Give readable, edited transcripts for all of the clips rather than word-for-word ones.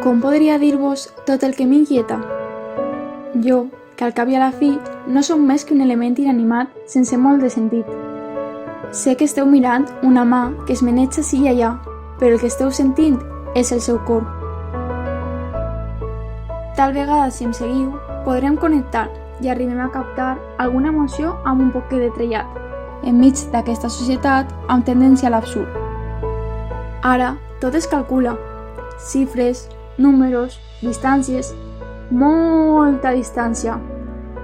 Com podria dir-vos tot el que m'inquieta? Jo, que al cap i a la fi no som més que un element inanimat sense molt de sentit. Sé que esteu mirant una mà que es meneja ací i allà, però el que esteu sentint és el seu cor. Tal vegada, si em seguiu, podrem connectar i arribem a captar alguna emoció amb un poc de trellat, enmig d'aquesta societat amb tendència a l'absurd. Ara, tot es calcula. Xifres, números, distàncies, molta distància,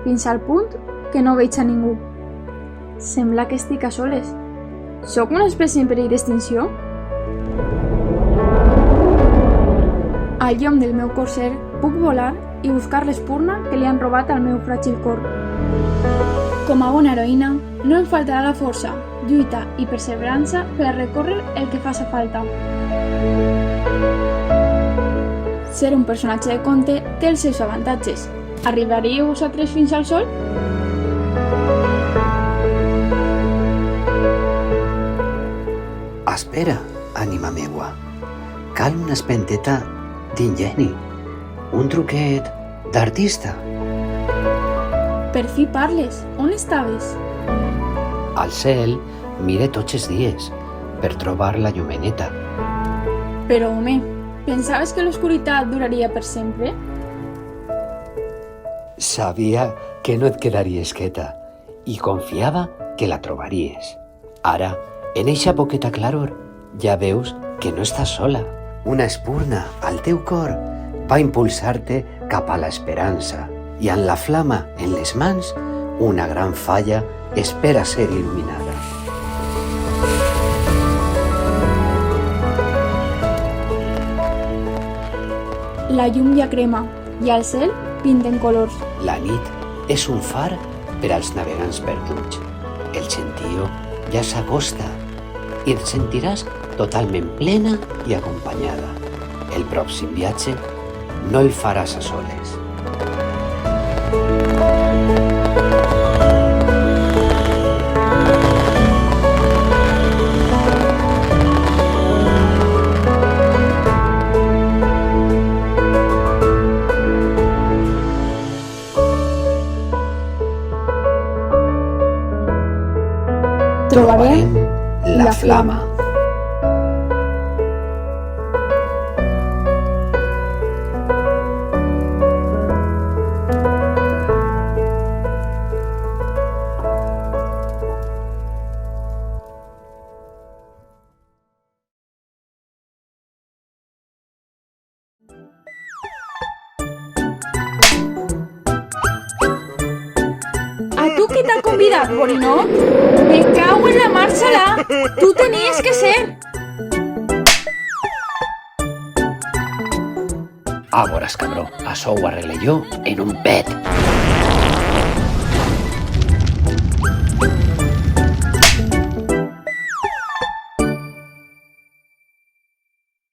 fins al punt que no veig a ningú. Sembla que estic a soles. Sóc una espècie en perill d'extinció? Al llom del meu corser puc volar i buscar l'espurna que li han robat al meu fràgil cor. Com a bona heroïna, no em faltarà la força, lluita i perseverança per a recórrer el que faça falta. Ser un personatge de conte té els seus avantatges. Arribaríeu vosaltres fins al sol? Espera, ànima meua. Cal una espenteta d'ingeni, un truquet d'artista. Per fi parles. On estaves? Al cel mire tots els dies per trobar la llumeneta. Però, home, pensaves que l'oscuritat duraria per sempre? Sabia que no et quedaries quieta i confiava que la trobaries. Ara, en eixa poqueta claror, ja veus que no estàs sola. Una espurna al teu cor va impulsar-te cap a l'esperança i amb la flama en les mans, una gran falla espera ser il·luminada. La llum ja crema i al cel pinten colors. La nit és un far per als navegants perduts. El gentío ja s'acosta i et sentiràs totalment plena i acompanyada. El pròxim viatge no el faràs a soles. Trobarem la flama. A tu qui t'ha convidat, borinot? Me cago en la Màrsala! Tu tenies que ser! Ah, veuràs, cabró, això ho arregle jo en un pet.